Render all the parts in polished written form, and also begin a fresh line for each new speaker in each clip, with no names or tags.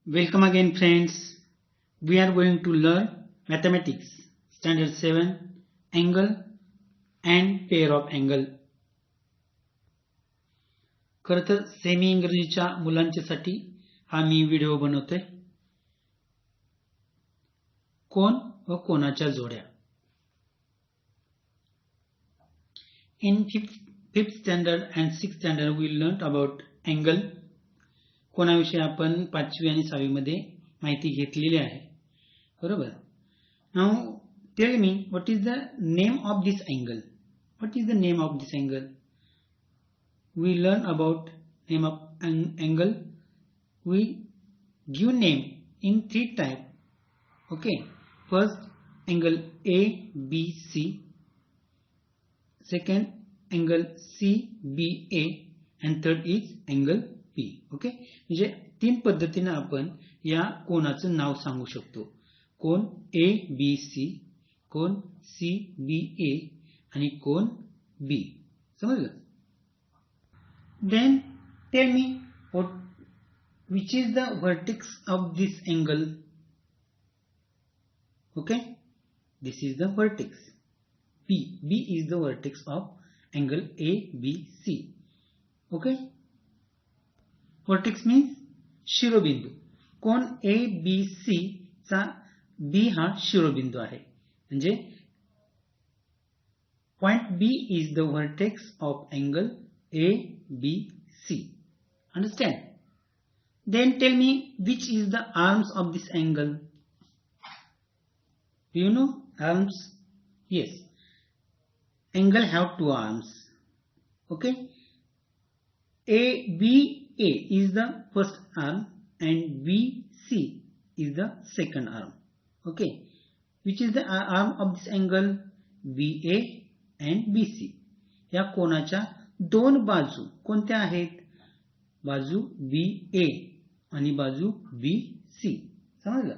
Welcome again friends. We are going to learn mathematics standard 7 angle and pair of angle. खरं तर semi इंग्रजीच्या मुलांच्यासाठी हा मी video बनवतोय. कोन व कोनाच्या जोड्या. In fifth standard and sixth standard we learned about angle. कोनाविषयी आपण 5वी आणि 6वी मध्ये माहिती घेतलेली आहे. बरोबर. Now tell me what is the name of this angle? What is the name of this angle? We learn about name of angle. We give name in three type. Okay. First angle A, B, C. Second angle C, B, A, and third is angle P. Okay. म्हणजे तीन पद्धतीने आपण या कोनाचं नाव सांगू शकतो. कोन A, B, C, cone C, B, A आणि कोन B. समजलं? Then tell me which is the vertex of this angle? Okay, this is the vertex. B is the vertex of angle ABC. Okay, vertex means शिरोबिंदू. कोन ABC चा B हा शिरोबिंदू आहे. म्हणजे point B is the vertex of angle ABC. Understand? Then tell me which is the arms of this angle? Do you know arms? Yes. Angle have two arms. Okay. ABA is the first arm and BC is the second arm. Okay. Which is the arm of this angle? BA and BC. या कोनाच्या दोन बाजू कोणत्या आहेत? बाजू BA आणि बाजू BC. समजलं?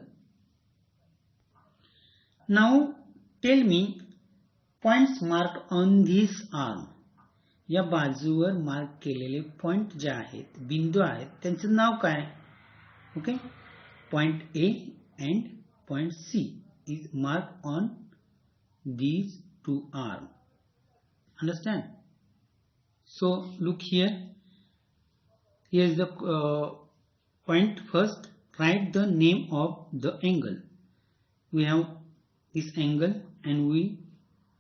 Now tell me points marked on this arm. या बाजूवर मार्क केलेले पॉइंट जे आहेत, बिंदू आहेत, त्यांचे नाव काय? Okay. Point A and point C is marked on these two arms. Understand? So look here. Here is the point. First write the name of the angle. We have this angle and we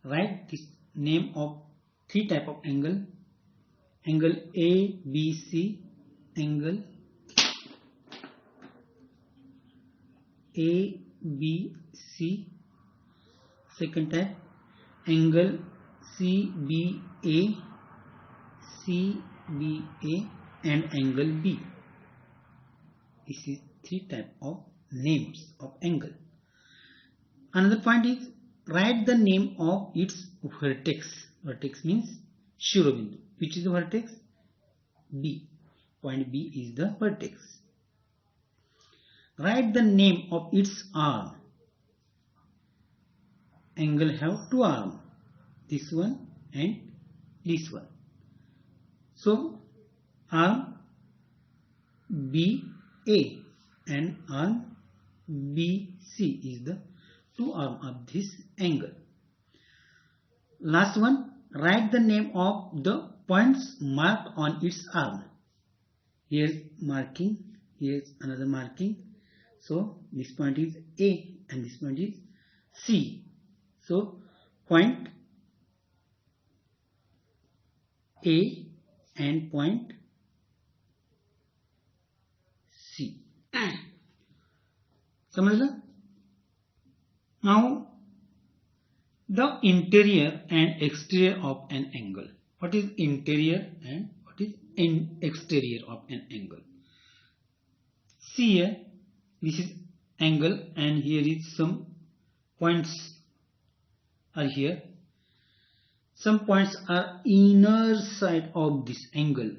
write this name of three type of angle. Angle ABC, angle ABC. Second type angle CBA, CBA and angle B. This is three type of names of angle. Another point is write the name of its vertex. Vertex means shirobindu. Which is the vertex? B. Point B is the vertex. Write the name of its arm. Angle have two arms. This one and this one. So arm BA and arm BC is the two arms of this angle. Last one, write the name of the points marked on its arm. Here's marking, here's another marking. So this point is A and this point is C. So point A and point C. समझला? Now the interior and exterior of an angle. What is interior and what is exterior of an angle? See here, this is angle and here is some points are here. Some points are inner side of this angle.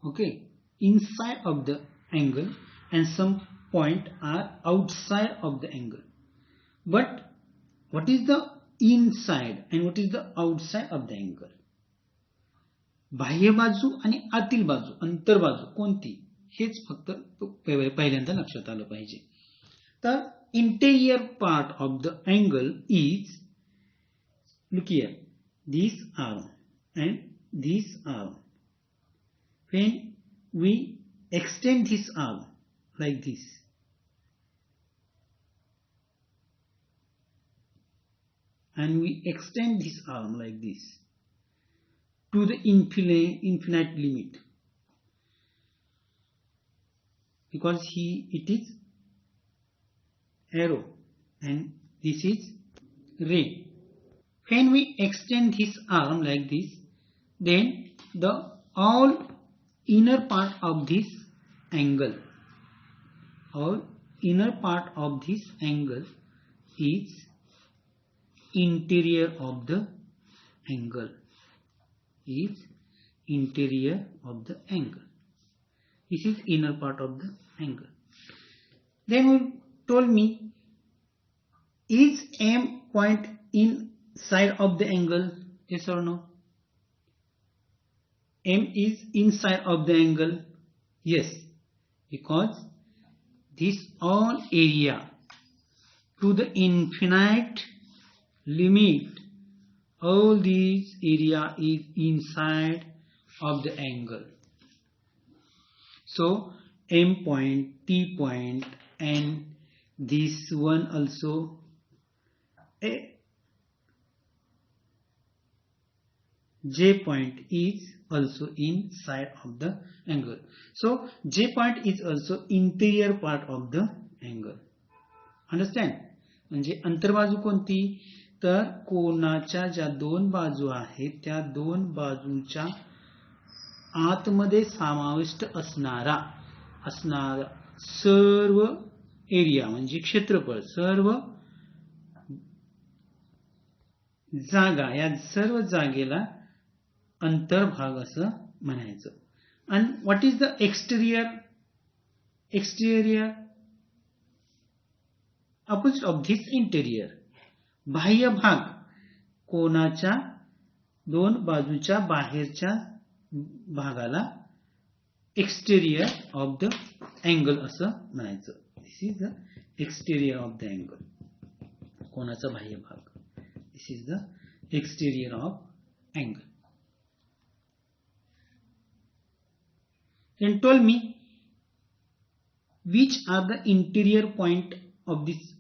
Okay, inside of the angle, and some point are outside of the angle. But what is the inside and what is the outside of the angle? बाह्य बाजू आणि आतील बाजू, अंतर बाजू कोणती? हेच फक्त पहिल्यांदा लक्षात आलं पाहिजे. तर interior part of the angle is, look here, this arm and this arm. When we extend this arm like this, and we extend this arm like this to the infinite limit, because it is arrow and this is ray. When we extend this arm like this, then the all inner part of this angle, is interior of the angle. This is inner part of the angle. Then we told me, is M point inside of the angle? Yes or no? M is inside of the angle. Yes, because this all area to the infinite limit, all this area is inside of the angle. So M point, T point, and this one also, J point is also inside of the angle. So J point is also interior part of the angle. Understand? म्हणजे अंतर्बाजू कोणती, तर कोनाच्या ज्या दोन बाजू आहेत त्या दोन बाजूंच्या आतमध्ये समाविष्ट असणारा सर्व एरिया म्हणजे क्षेत्रफळ, सर्व जागा, या सर्व जागेला अंतर्भाग असं म्हणायचं. आणि what is the exterior? Opposite of this interior. बाह्य भाग कोनाच्या दोन बाजूच्या बाहेरच्या भागाला एक्सटेरियर ऑफ द अँगल असं म्हणायचं. This is the exterior of the angle. कोनाचा बाह्य भाग, this is the exterior of angle. Then told me, which are the interior point of this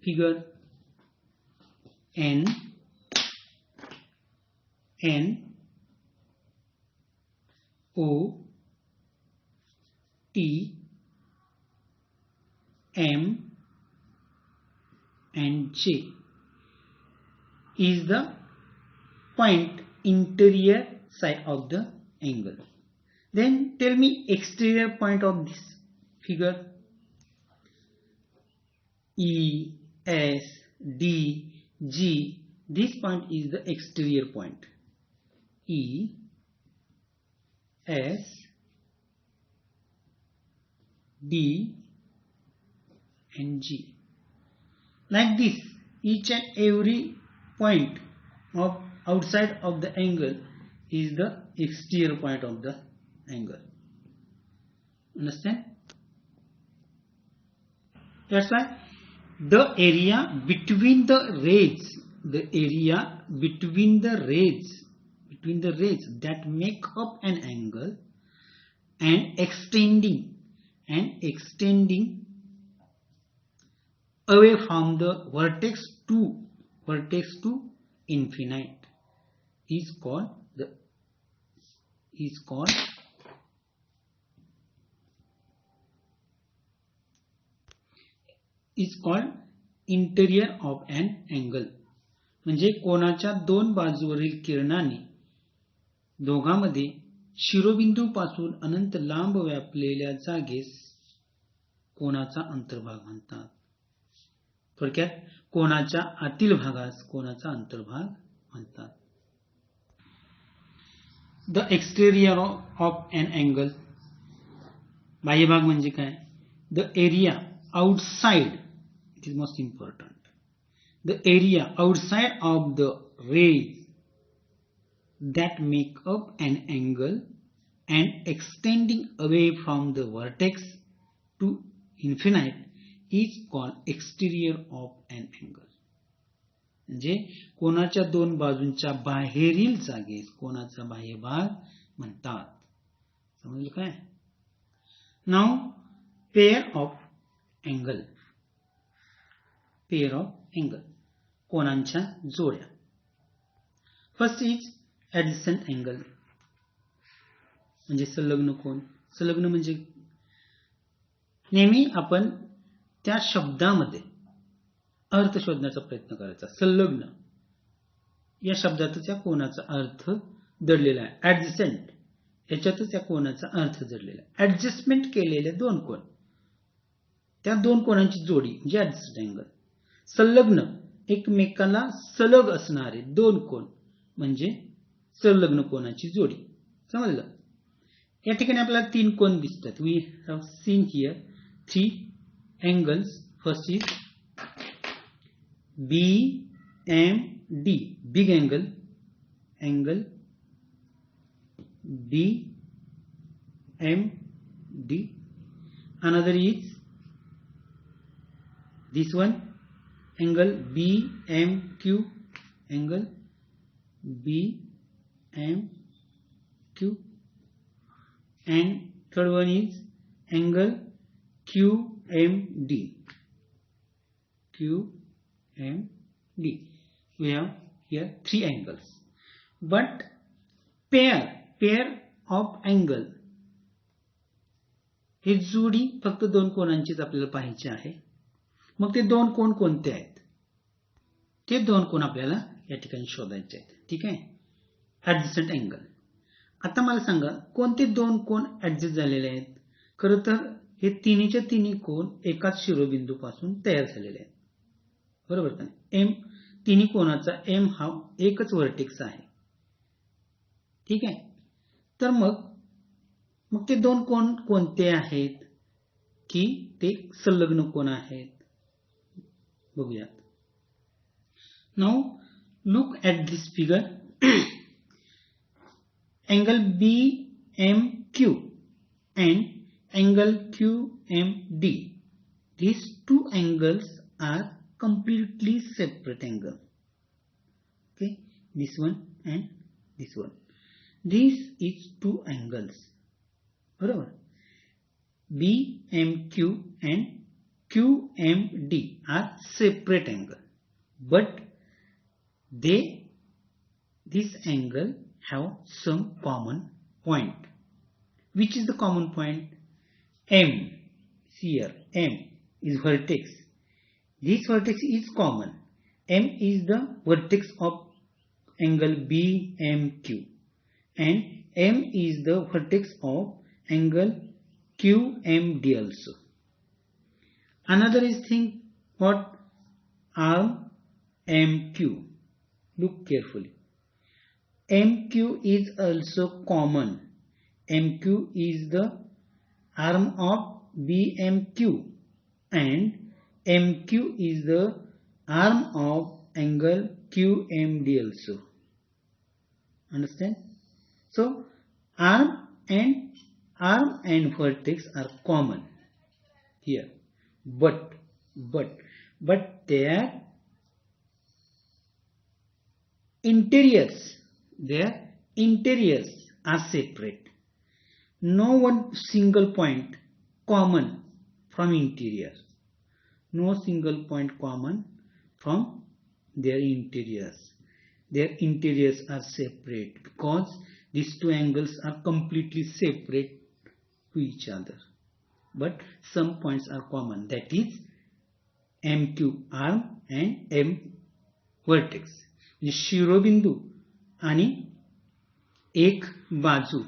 figure? N, O, T, M, and J is the point interior side of the angle. Then tell me exterior point of this figure. E, S, D, G. This point is the exterior point. E, S, D, and G. Like this, each and every point of outside of the angle is the exterior point of the angle. Understand? That's why the area between the rays, that make up an angle and extending away from the vertex to infinite is called interior of an angle. म्हणजे कोनाच्या दोन बाजूवरील किरणाने दोघांमध्ये शिरोबिंदू पासून अनंत लांब व्यापलेल्या जागेस कोनाचा अंतर्भाग म्हणतात. थोडक्यात कोनाच्या आतील भागास कोनाचा अंतर्भाग म्हणतात. The exterior of an angle. बाह्यभाग म्हणजे काय? The area outside, it is most important, the area outside of the rays that make up an angle and extending away from the vertex to infinite is called exterior of an angle. म्हणजे कोनाच्या दोन बाजूंच्या बाहेरील जागेस कोनाचा बाह्य भाग म्हणतात. समजलं काय? Now pair of angle. Pair of angle कोनांच्या जोड्या. फर्स्ट इज ऍडजसंट अँगल म्हणजे संलग्न कोन. संलग्न म्हणजे नेहमी आपण त्या शब्दामध्ये अर्थ शोधण्याचा प्रयत्न करायचा. संलग्न या शब्दातच या कोनाचा अर्थ दडलेला आहे. ऍडजसंट याच्यातच या कोनाचा अर्थ दडलेला आहे. ऍडजस्टमेंट केलेले दोन कोन, त्या दोन कोनांची जोडी म्हणजे ऍडजसंट अँगल. संलग्न एकमेकाला सलग असणारे दोन कोन म्हणजे संलग्न कोनाची जोडी. समजलं? या ठिकाणी आपल्याला तीन कोन दिसतात. We have seen here 3 angles. First is BMD, big angle, angle BMD. Another is this one, angle BMQ, angle BMQ. And third one is angle QMD. QMD. We have here 3 angles. But pair of angle हे जोडी फक्त दोन कोनांचीच आपल्याला पाहायची आहे. मग ते दोन कोन कोणते आहेत? ते दोन कोन आपल्याला या ठिकाणी शोधायचे आहेत. ठीक आहे? Adjacent angle. आता मला सांगा कोणते दोन कोन ऍडजस्ट झालेले आहेत? खरं तर हे तिन्हीच्या तिन्ही कोन एकाच शिरोबिंदूपासून तयार झालेले आहेत. बरोबर का? एम तिन्ही कोनाचा एम हा एकच व्हर्टेक्स आहे. ठीक आहे? तर मग ते दोन कोन कोणते आहेत की ते संलग्न कोन आहेत? बघूयात. Now look at this figure. Angle BMQ and angle QMD. These two angles are completely separate angle. Okay, this one and this one. This is two angles. बरोबर. BMQ and QMD are separate angle, but this angle have some common point. Which is the common point? M. See here, M is vertex. This vertex is common. M is the vertex of angle BMQ and M is the vertex of angle QMD also. Another is think what? Arm MQ. Look carefully. MQ is also common. MQ is the arm of BMQ and MQ is the arm of angle QMD also. Understand? So arm and vertex are common here, but their interiors are separate. No one single point common from interior. No single point common from their interiors. Their interiors are separate because these two angles are completely separate to each other. But some points are common. That is MQ arm and M vertex. शिरोबिंदू आणि एक बाजू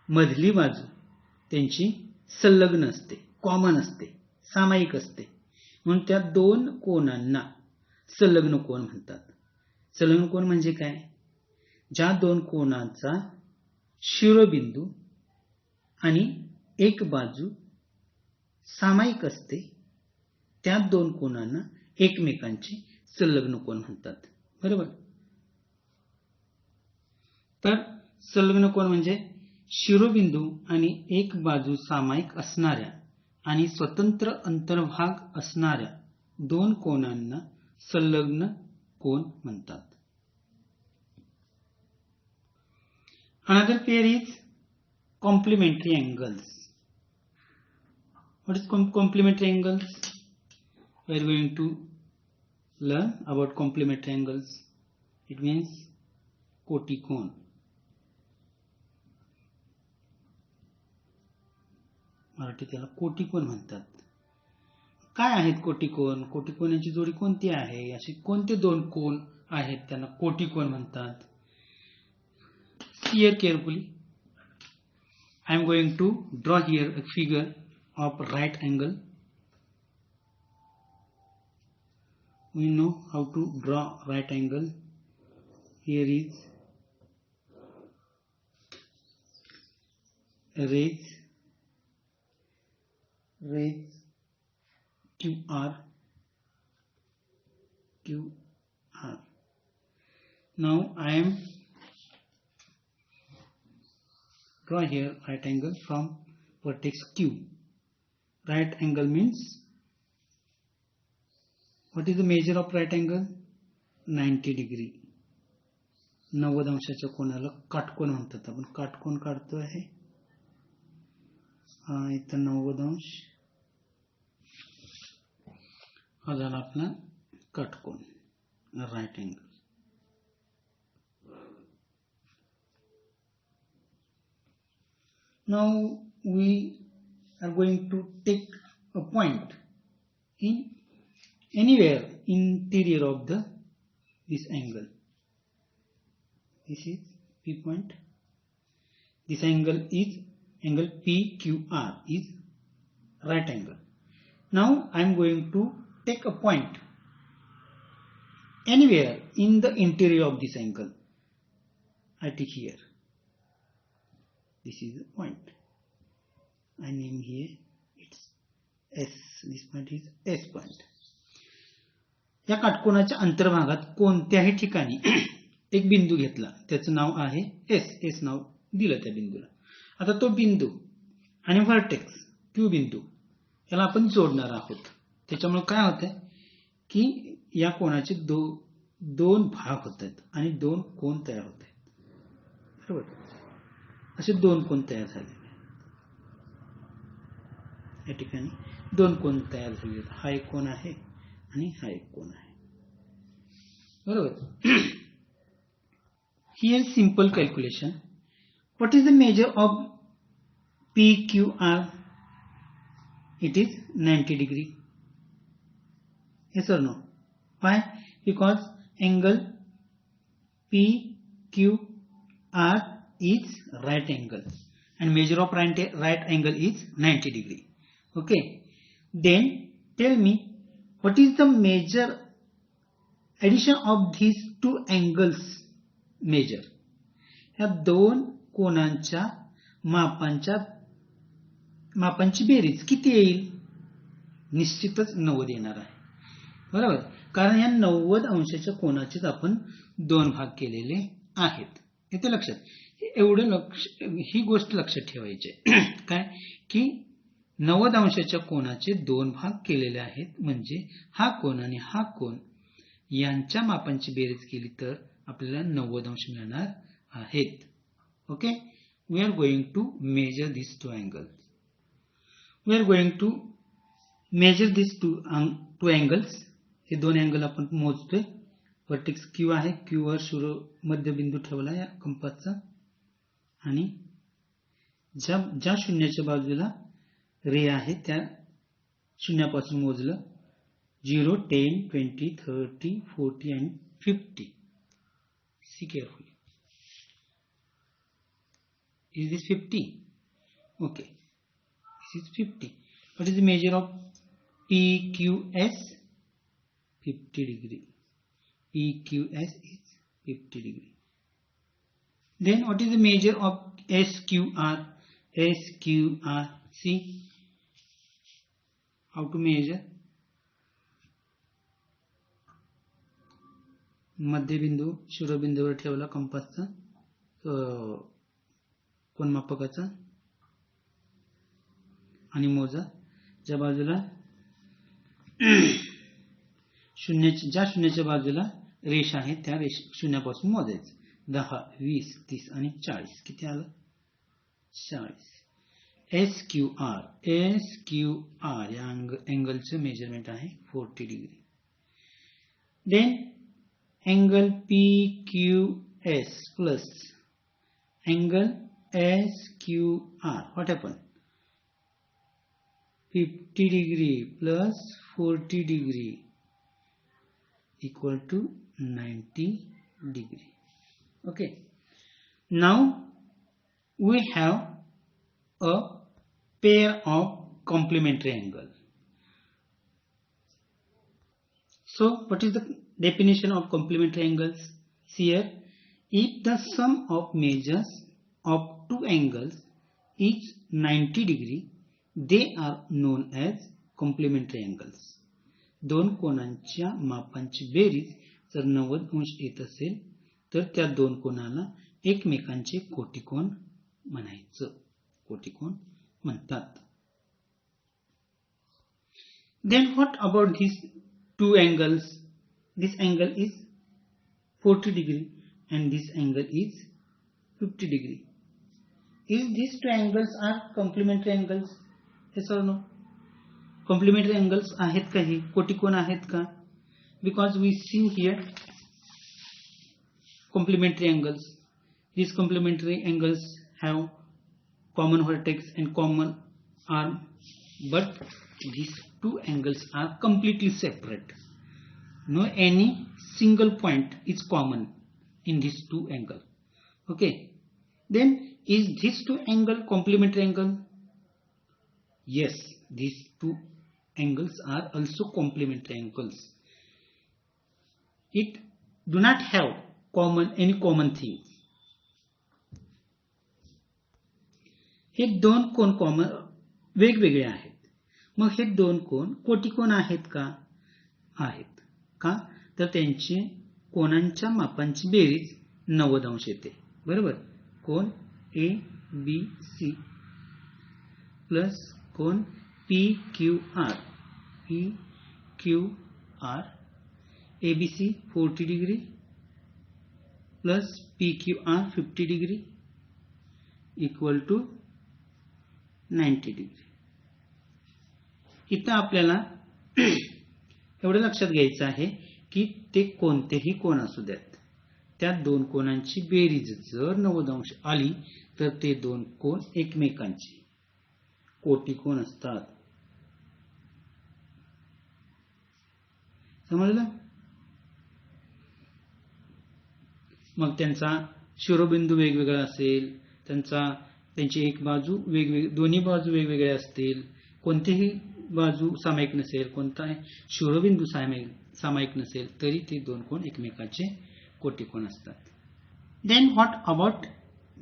मधली बाजू त्यांची संलग्न असते, common असते, सामायिक असते. म्हणून त्या दोन कोनांना संलग्न कोन म्हणतात. संलग्न कोन म्हणजे काय? ज्या दोन कोनांचा शिरोबिंदू आणि एक बाजू सामायिक असते त्या दोन कोनांना एकमेकांचे संलग्न कोन म्हणतात. बरोबर. तर संलग्न कोन म्हणजे शिरोबिंदू आणि एक बाजू सामायिक असणाऱ्या आणि स्वतंत्र अंतर्भाग असणाऱ्या दोन कोनांना संलग्न कोन म्हणतात. Another pair is complementary angles. What is complementary angles? We are going to learn about complementary angles. It means कोटिकोन. Marathi त्याला कोटिकोन म्हणतात. काय आहेत कोटिकोन? कोटिकोनाची जोडी कोणती आहे? असे कोणते दोन कोन आहेत त्यांना कोटिकोन म्हणतात? See here carefully. I am going to draw here a figure of right angle. We know how to draw right angle. Here is rays QR. Now I am draw here right angle from vertex Q. Right angle means, what is the measure of right angle? 90 degree. 90 अंशाच्या कोणाला काटकोन म्हणतात. आपण काटकोन काढतो आहे. हा इथं 90 अंश. हा झाला आपला काटकोन, right angle. Now we are going to take a point in anywhere interior of this angle. This is P point. This angle is angle PQR, is right angle. Now I am going to take a point anywhere in the interior of this angle. I take here. This is the point. I name here it's S. This point is S point. या काटकोनाच्या अंतर्भागात कोणत्याही ठिकाणी एक बिंदू घेतला, त्याचं नाव आहे S. S नाव दिलं त्या बिंदूला. आता तो बिंदू आणि व्हर्टेक्स Q बिंदू याला आपण जोडणार आहोत. त्याच्यामुळे काय होतंय की या कोनाचे दोन भाग होतात आणि दोन कोन तयार होत आहेत. बरोबर, असे दोन कोन तयार झालेले आहेत. या ठिकाणी दोन कोन तयार झालेले आहेत. हा एक कोन आहे आणि हा एक कोन आहे. बरोबर. Here simple calculation. What is the measure of PQR? It is 90 degree. Yes or no? Why? Because angle PQR is right angle and measure of right angle is 90 degree. Okay. Then tell me, what is the major addition of these two angles measure? या दोन कोनांच्या मापांची berries किती येईल? निश्चितच 90 येणार आहे. बरोबर, कारण या 90 अंशाच्या कोनाचेच आपण दोन भाग केलेले आहेत. इथे लक्षात ही गोष्ट लक्षात ठेवायची काय की 90 अंशाच्या कोनाचे दोन भाग केलेले आहेत. म्हणजे हा कोन आणि हा कोन यांच्या मापांची बेरीज केली तर आपल्याला 90 अंश मिळणार आहेत. Okay. We are going to measure this two angles. We are going to measure this two angles. हे दोन अँगल आपण मोजतोय. वर्टेक्स Q आहे. Q वर मध्यबिंदू ठेवला या कंपासचा आणि ज्या शून्याच्या बाजूला रे आहे त्या शून्यापासून मोजलं. 0, 10, 20, 30, 40 and 50. See carefully. Is this 50? Okay. This is 50. What is the measure of PQS? 50 degree. PQS is 50 degree. Then what is the measure of SQR? SQR. See how to measure. मध्यबिंदू शिरोबिंदूवर ठेवला कंपासचा. कोनमापकाचा आणि मोजा ज्या बाजूला ज्या शून्याच्या बाजूला रेषा आहे त्या शून्यापासून मोजायचं. 10, 20, 30 आणि 40. किती आलं? 40. SQR या अँगलचं मेजरमेंट आहे 40 degree. Then angle PQS plus angle SQR. What happen? 50 degree plus 40 degree equal to 90 degree. Okay. Now we have a pair of complementary angle. So what is the definition of complementary angles? Here, if the sum of measures of two angles is 90 degree, they are known as complementary angles. दोन कोनांच्या मापांची berries जर 90 अंश येत असेल तर त्या दोन कोनाला एकमेकांचे कोटिकोन म्हणायचं. कोटिकोन म्हणतात. Then what about these two angles? This angle is 40 degree and this angle is 50 degree. Is these two angles are complementary angles? Yes or no? Complementary angles आहेत का? हे कोटिकोन आहेत का? Because we see here complementary angles. These complementary angles have common vertex and common arm, but these two angles are completely separate. No any single point is common in these two angles. Okay. Then is this two angle complementary angle? Yes, these two angles are also complementary angles. It do not have any common thing. हे दोन कोन common वेगवेगळे आहेत. मग हे दोन कोन कोटिकोन आहेत का? आहेत. का? तर त्यांचे कोनांच्या मापांची बेरीज 90 अंश येते. बरोबर? कोन ABC प्लस कोन PQR ABC 40 degree plus PQR 50 degree equal to 90 degree. इथं आपल्याला एवढं लक्षात घ्यायचं आहे की ते कोणतेही कोन असू द्यात, त्या दोन कोनांची बेरीज जर 90 अंश आली तर ते दोन कोन एकमेकांचे कोटिकोन असतात. समजलं? मग त्यांचा शिरोबिंदू वेगवेगळा असेल, त्यांची एक बाजू दोन्ही बाजू वेगवेगळ्या असतील, कोणतीही बाजू सामायिक नसेल, कोणताही शिरोबिंदू सामायिक नसेल, तरी ते दोन कोन एकमेकांचे कोटिकोन असतात. Then what about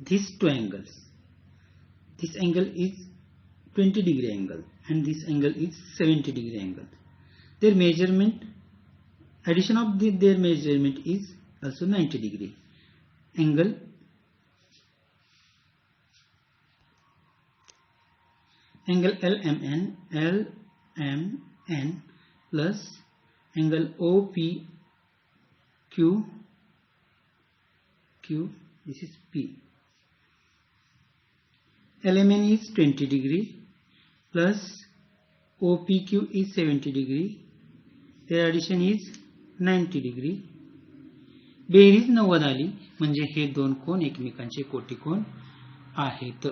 these two angles? This angle is 20 degree angle and this angle is 70 degree angle. Their measurement, addition of their measurement is also 90 degree. Angle LMN plus angle OPQ, this is P. LMN is 20 degree plus OPQ is 70 degree. Their addition is 90 degree. Berries 90 आली म्हणजे हे दोन कोन एकमेकांचे कोटिकोन आहेत.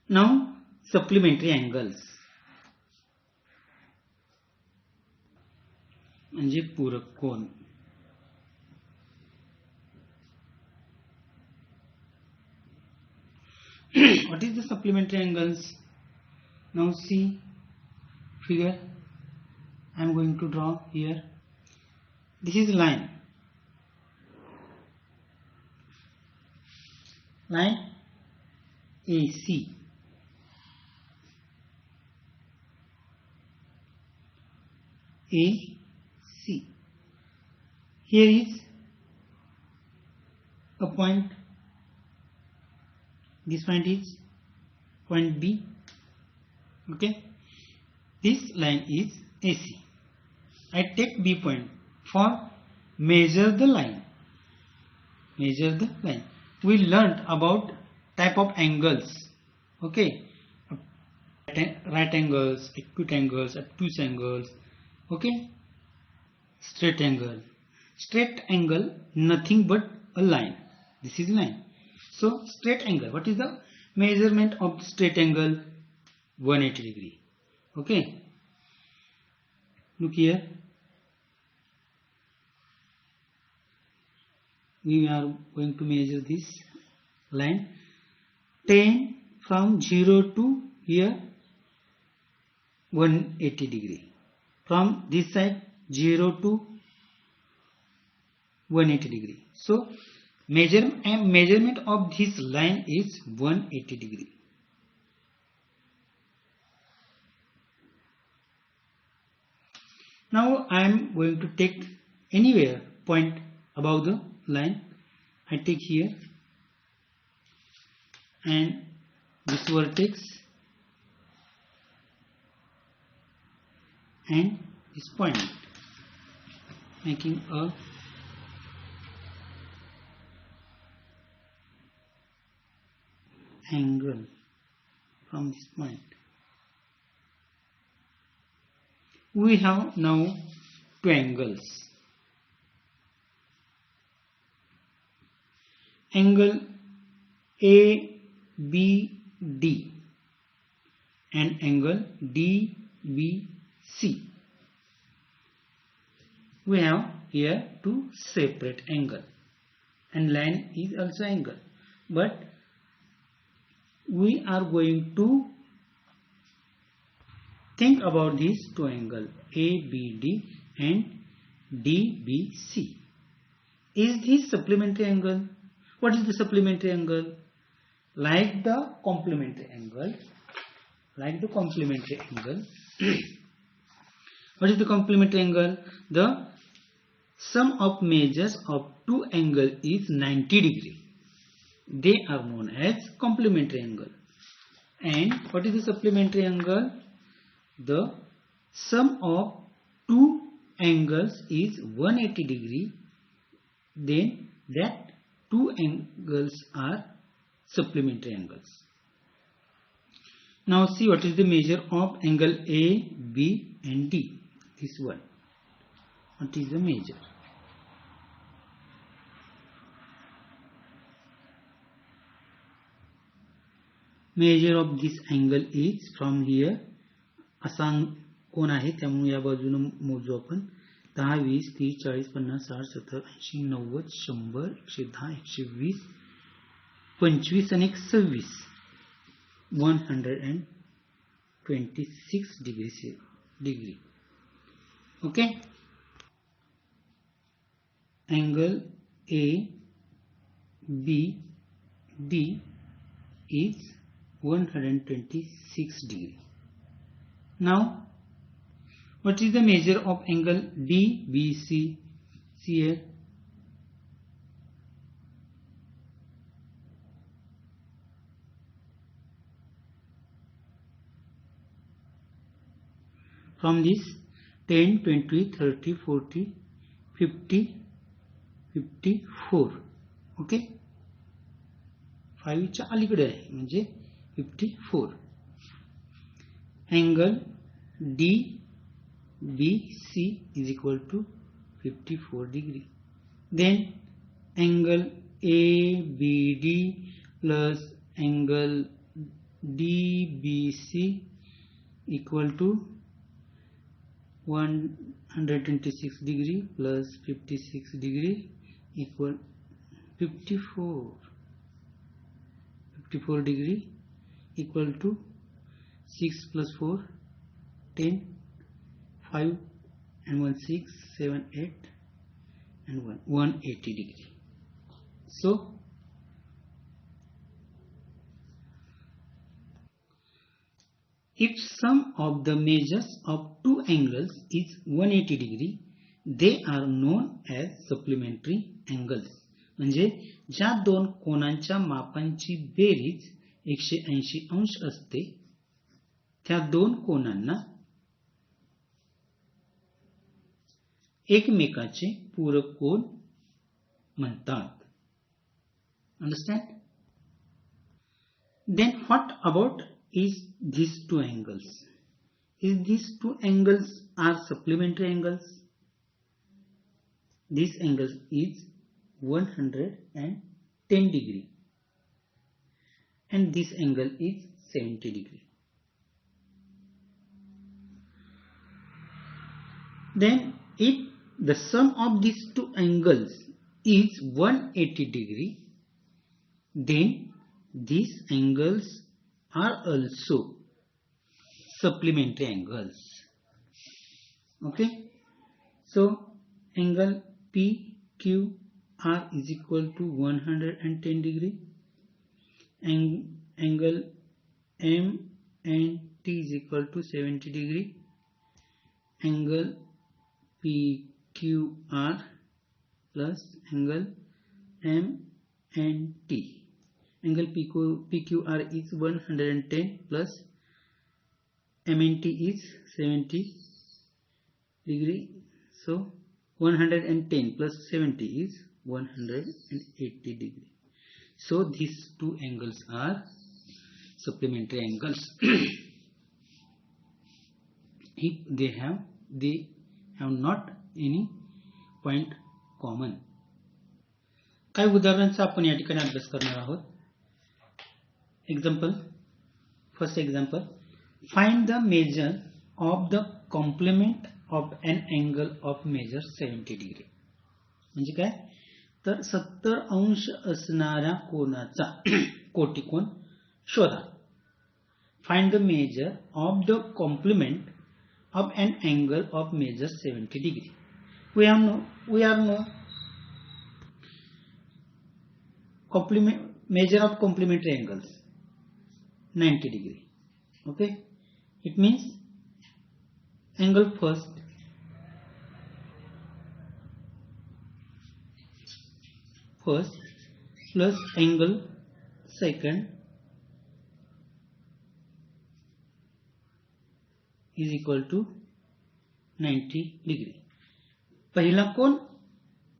Now supplementary angles म्हणजे पूरक कोन. What is the supplementary angles? Now see figure. I am going to draw here. This is line. Line AC. AC. Here is a point This point is point B. Okay. This line is AC. I take B point for measure the line. Measure the line. We learnt about type of angles. Okay. Right angles, acute angles, obtuse angles. Okay. Straight angle. Straight angle, nothing but a line. This is line. So straight angle. What is the measurement of straight angle? 180 degree. Okay. Look here. We are going to measure this line. 10 from 0 to here 180 degree. From this side 0 to 180 degree. So measurement of this line is 180 degree. Now I am going to take anywhere point above the line. I take here and this vertex and this point, making a angle from this point. We have now two angles. Angle ABD and angle DBC. We have here two separate angle and line is also angle, but we are going to think about these two angles ABD and DBC. Is this supplementary angle? What is the supplementary angle? Like the complementary angle. What is the complementary angle? The sum of measures of two angles is 90 degree. They are known as complementary angle. And what is the supplementary angle? The sum of two angles is 180 degree. Then that two angles are supplementary angles. Now see what is the measure of angle A, B and D. This one. What is the measure? Measure of this angle is from here. असा कोण आहे त्यामुळे या बाजूने मोजू आपण 10 20 30 40 50 60 70 80 90 100 110 120 25 आणि 26 126 degree. Okay. Angle ABD is 126 degree. Now, what is the measure of angle DBC? See here. From this 10, 20, 30, 40, 50, 54. Okay. 5 च्या अलीकडे आहे म्हणजे 54. Angle DBC is equal to 54 degree. Then angle ABD plus angle DBC equal to 126 degree plus 56 degree equal 54. 54 degree equal to 6 plus 4 10 5 and 1 6 7 8 and 1 180 degree. So if sum of the measures of two angles is 180 degree, they are known as supplementary angles. म्हणजे ज्या दोन कोनांच्या मापांची berries 180 अंश असते त्या दोन कोनांना एकमेकाचे पूरक कोन म्हणतात. Understand? Then what about is these two angles? Is these two angles are supplementary angles? This angle is 110 degree and this angle is 70 degree. Then if the sum of these two angles is 180 degree, then these angles are also supplementary angles. Okay, so angle PQR is equal to 110 degree, and angle MNT is equal to 70 degree, angle PQR plus angle MNT. Angle PQR is 110 plus MNT is 70 degree. So 110 plus 70 is 180 degree. So these two angles are supplementary angles. If they have not any point common. काही उदाहरणांचा आपण या ठिकाणी अभ्यास करणार आहोत. Example. First example. Find the measure of the complement of an angle of measure 70 degree. म्हणजे काय? तर 70 अंश असणाऱ्या कोनाचा कोटिकोन शोधा. Find the measure of the complement of an angle of measure 70 degree. We are no measure of complementary angles 90 degree. Okay, it means angle first plus angle second is equal to 90 degree. पहिला कोन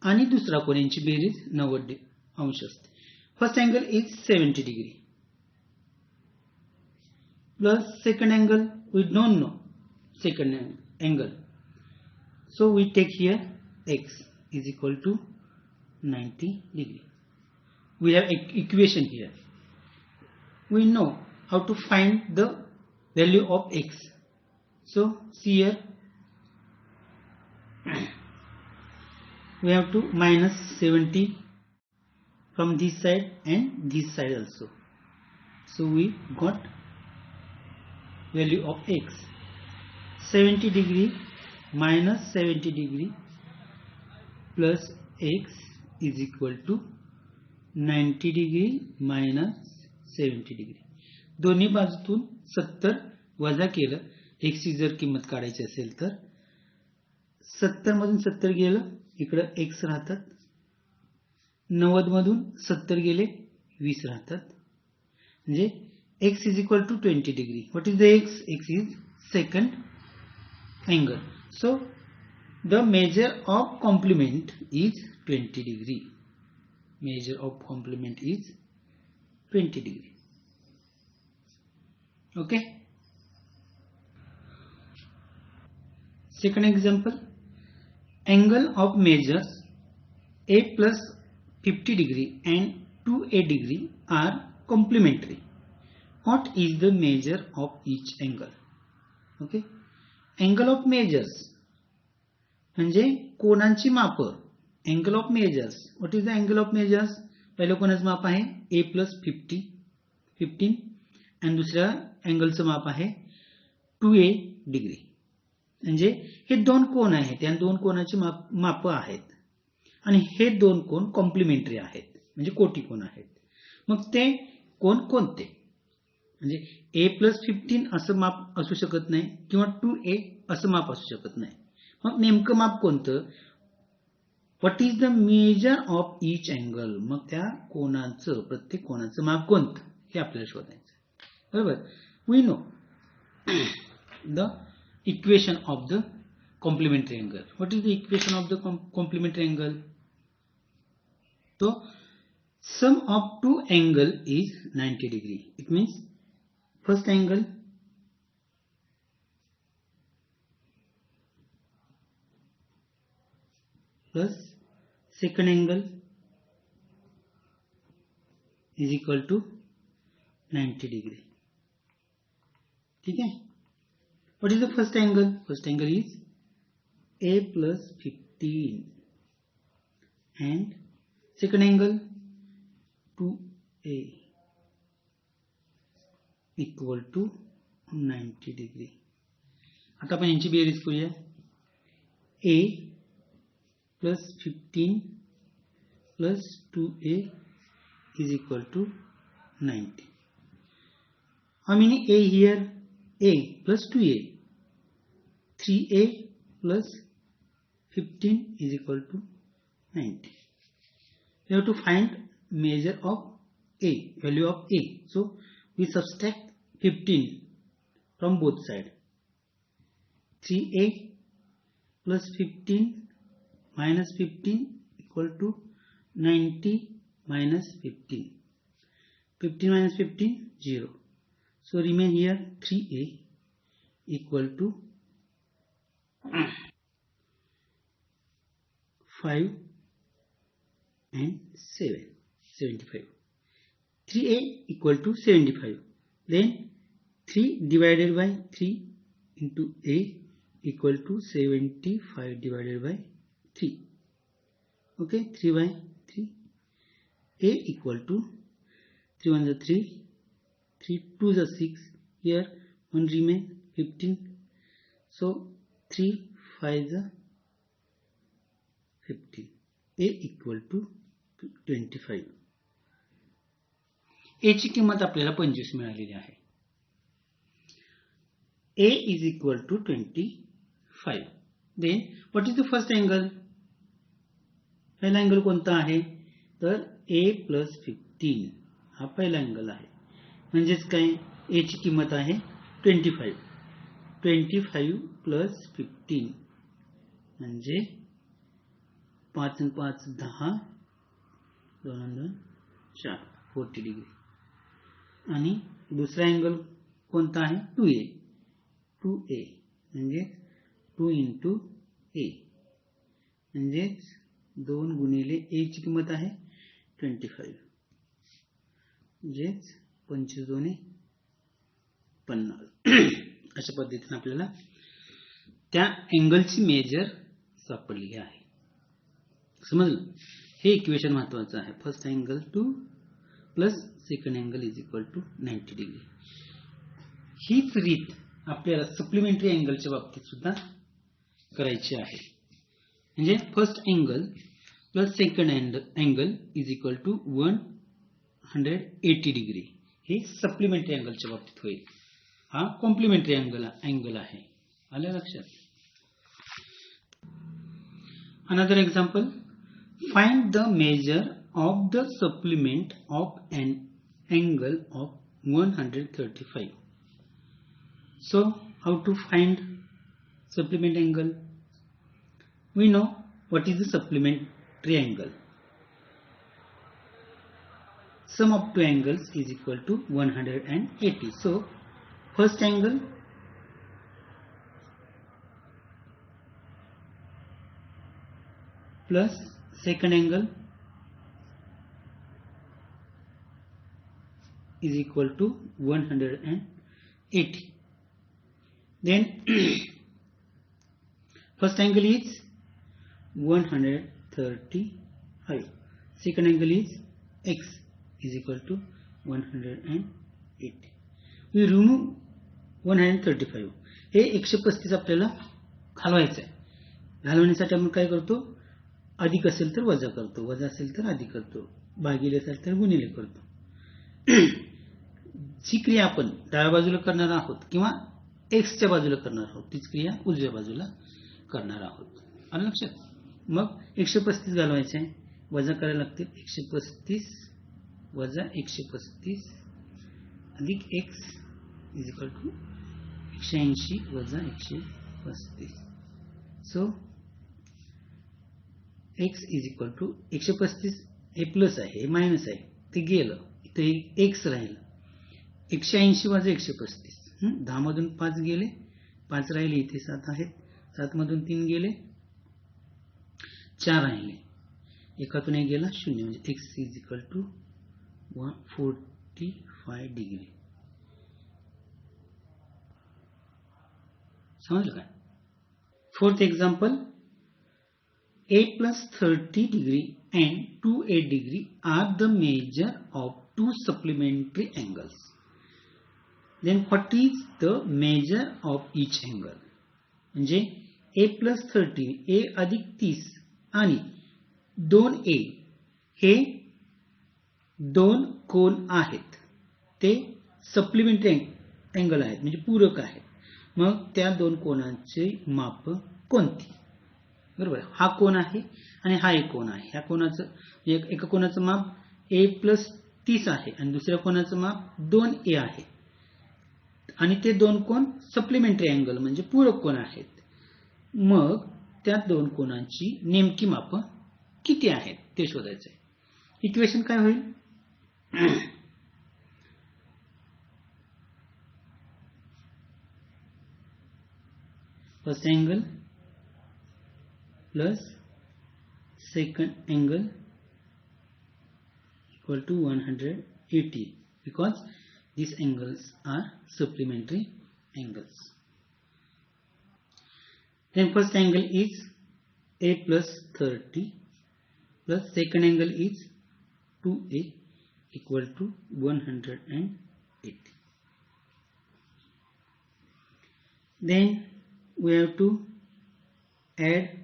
आणि दुसरा कोन यांची berries 90 अंश असते. First angle is 70 degree plus second angle we don't know second angle, so we take here x is equal to 90 degree. We have equation here. We know how to find the value of x. So see here we have to minus 70 from this side and this side also. So we got value of x. 70 degree minus 70 degree plus x is equal to 90 degree minus 70 degree. दोन्ही बाजूतून 70 वजा केलं. x ची जर किंमत काढायची असेल तर 70 मधून 70 गेलं इकडे x राहतात. 90 मधून 70 गेले 20 राहतात. म्हणजे x is equal to 20 degree. What is the x? X is second angle. So the measure of complement is 20 degree. Measure of complement is 20 degree. Okay. Second example. Angle of measures a plus 50 degree and 2a degree are complementary. What is the measure of each angle? Okay. Angle of measures म्हणजे कोनांची माप. Angle of measures. What is the angle of measures? पहिल्या कोनाचं माप आहे a plus 15 आणि दुसऱ्या अँगलचं माप आहे 2a degree. म्हणजे हे दोन कोन आहेत. या दोन कोनाची माप आहेत आणि हे दोन कोन कॉम्प्लिमेंटरी आहेत म्हणजे कोटिकोन आहेत. मग ते कोन कोणते? म्हणजे a plus 15 असं माप असू शकत नाही किंवा 2a असं माप असू शकत नाही. मग नेमकं माप कोणतं? What is the measure of each angle, मग त्या कोणाचं प्रत्येक कोणाचं माप कोणतं हे आपल्याला शोधायचं बरोबर. We know the equation of the complementary angle. What is the equation of the complementary angle. तो sum of two angle is 90 degree. It means first angle plus second angle is equal to 90 degree. ठीक है. What is the first angle? First angle is A plus 15 and second angle 2A equal to 90 degree. आता आपण यांची berries करूया. A plus 15 plus 2A is equal to 90. How many A here? A plus 2A. 3A plus 15 is equal to 90. We have to find measure of A, value of A. So we subtract 15 from both sides. 3A plus 15 minus 15 equal to 90 minus 15. 15 minus 15 0. So remain here 3A equal to 5 and 7. 75. 3A equal to 75. Then 3 divided by 3 into A equal to 75 divided by 3. Okay, 3 by 3. A equal to 3 1 is 3, 3 2 is 6. Here 1 remain 15. So 3 5 is 15. A equal to 25. A ची किंमत आपल्याला 25 मिळालेली आहे. A is equal to 25. Then what is the first angle? पहिला angle कोणता आहे तर A plus 15 हा पहिला अँगल आहे. म्हणजेच काय A ची किंमत आहे 25. 25 plus 15 म्हणजे 5 आणि 5 10 2 2 4 40 डिग्री. आणि दुसरा अँगल कोणता आहे 2A. 2A म्हणजे 2 into A म्हणजे 2 गुणिले A ची किंमत आहे 25 म्हणजे 25 2 50. अशा पद्धतीने आपल्याला त्या अँगलची मेजर सापडली आहे. समजलं. हे इक्वेशन महत्वाचं आहे. First angle 2 plus second angle is equal to 90 degree. हीच रीत आपल्याला सप्लिमेंटरी अँगलच्या बाबतीत सुद्धा करायची आहे. म्हणजे first angle plus second angle is equal to 180 degree. हे सप्लिमेंटरी अँगलच्या बाबतीत होईल. हा कॉम्प्लिमेंटरी अँगल आहे. आलं लक्षात. Another example. Find the measure of the supplement of an angle of 135. So, how to find supplement angle? We know what is the supplementary angle. Sum of two angles is equal to 180. So, first angle plus second angle is equal to 180. Then first angle is 135. Second angle is x is equal to 180. We remove 135. हे 135 आपल्याला घालवायचं आहे. घालवण्यासाठी आपण काय करतो अधिक असेल तर वजा करतो, वजा असेल तर अधिक करतो, भागिले असेल तर गुणिले करतो. जी क्रिया आपण डाव्या बाजूला करणार आहोत किंवा एक्सच्या बाजूला करणार आहोत तीच क्रिया उजव्या बाजूला करणार आहोत. आलं लक्षात. मग 135 घालवायचे आहे, वजा करायला लागतील. 135 वजा 135 अधिक x इज इक्वल टू 180 वजा 135. So x is equal to 135 हे प्लस आहे, हे मायनस आहे, ते गेलं, इथे x राहिलं. 180 वजा 135, 10 मधून 5 गेले, 5 राहिले, इथे 7 आहेत, 7 मधून 3 गेले, 4 राहिले, एकातून एक गेला 0, म्हणजे x is equal to 145 degree. समजलं का? Fourth example, a plus 30 degree and 2a degree are the measure of two supplementary angles. Then what is the measure of each angle? म्हणजे a plus 30, a अधिक 30 आणि 2a हे दोन कोन आहेत, ते supplementary angle आहेत, म्हणजे पूरक आहेत. मग त्या दोन कोनांचे माप कोणती? बरोबर, हा कोन आहे आणि हा एक कोन आहे. ह्या कोनाचं एका कोनाचं माप a plus 30 आहे आणि दुसऱ्या कोनाचं माप 2a आहे, आणि ते दोन कोन सप्लिमेंटरी अँगल म्हणजे पूरक कोन आहेत. मग त्या दोन कोनांची नेमकी माप किती आहेत ते शोधायचं आहे. इक्वेशन काय होईल? First angle plus second angle equal to 180, because these angles are supplementary angles. Then first angle is a plus 30 plus second angle is 2a equal to 180. Then we have to add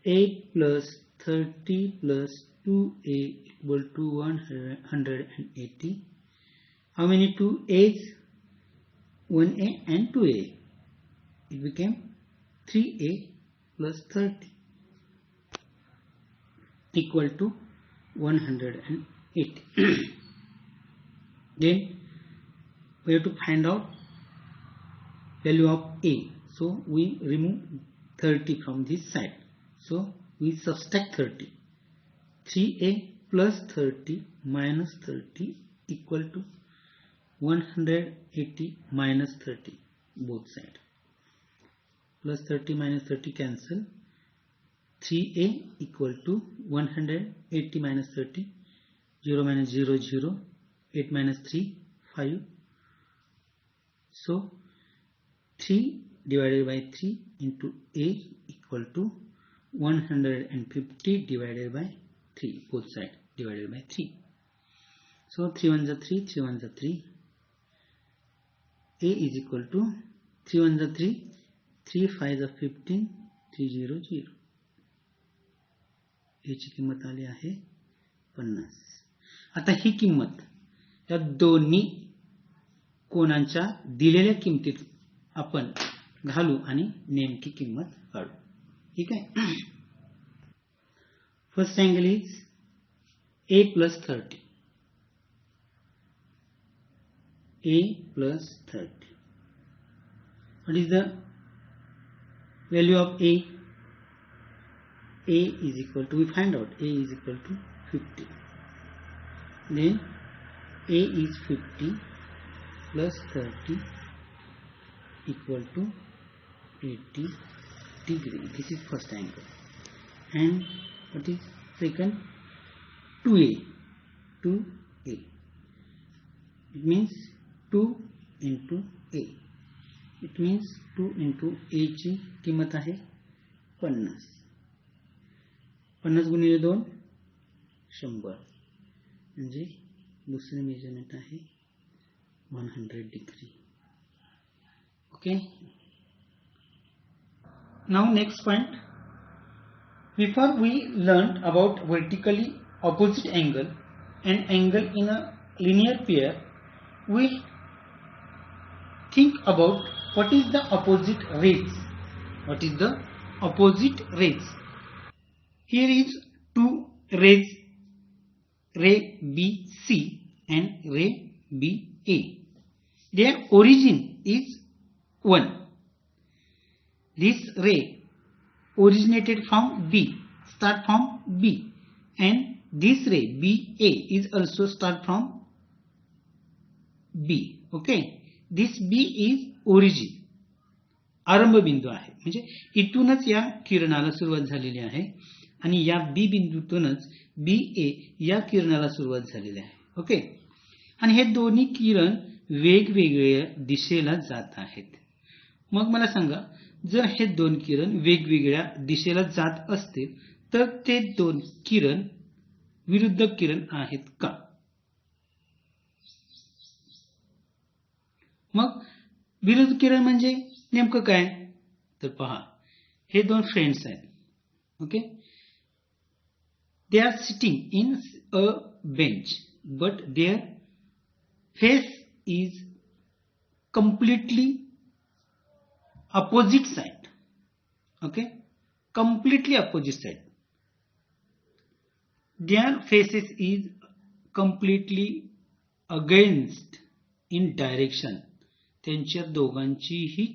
a plus 30 plus 2a equal to 180. How many 2a's? 1a and 2a. It became 3a plus 30 equal to 180. Then we have to find out value of a. So we remove 30 from this side. So we subtract 30. 3a plus 30 minus 30 equal to 180 minus 30, both sides. Plus 30 minus 30 cancel. 3a equal to 180 minus 30. 0 minus 0, 0. 8 minus 3, 5. So 3 divided by 3 into a equal to 150 divided by 3, both sides divided by 3. So 3 1s are 3, 3 1s are 3. A is equal to 3 1s are 3, 3 5s are 15, 3 0 0. याची किंमत आली आहे 50. आता ही किंमत या दोन्ही कोनांच्या दिलेल्या किमतीत आपण घालू आणि नेमकी किंमत काढू. ठीक आहे. First angle is a plus 30. A plus 30. What is the value of a? A is equal to, we find out a is equal to 50. Then a is 50 plus 30 equal to 80 degree. This is first angle. And what is second? 2a. 2a. It means 2 into a. It means 2 into a ची किंमत आहे 50. 50 गुणिले 2 100, म्हणजे दुसरे measurement आहे 100 degree. Okay. Now next point. Before we learned about vertically opposite angle and angle in a linear pair, we think about what is the opposite rays. What is the opposite rays? Here is two rays, ray BC and ray BA. Their origin is 1. This ray originated from B, start from B, and this ray BA is also start from B. Okay, this B is origin, आरंभ बिंदू आहे. म्हणजे इथूनच या किरणाला सुरुवात झालेली आहे आणि या बी बिंदूतूनच BA या किरणाला सुरुवात झालेली आहे. ओके, आणि हे दोन्ही किरण वेगवेगळ्या दिशेला जात आहेत. मग मला सांगा, जर हे दोन किरण वेगवेगळ्या दिशेला जात असतील तर ते दोन किरण विरुद्ध किरण आहेत का? मग विरुद्ध किरण म्हणजे नेमकं काय? तर पहा, हे दोन फ्रेंड्स आहेत. Okay, they are sitting in a bench but their face is completely opposite side. Okay, completely opposite side. Their faces is completely against in direction. त्यांच्या दोघांचीही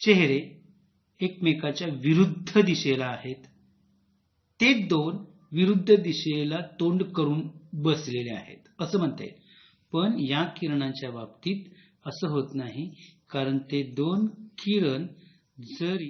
चेहरे एकमेकाच्या विरुद्ध दिशेला आहेत. ते दोन विरुद्ध दिशेला तोंड करून बसलेले आहेत असं म्हणता येईल. पण या किरणांच्या बाबतीत असं होत नाही, कारण ते दोन किरण जरी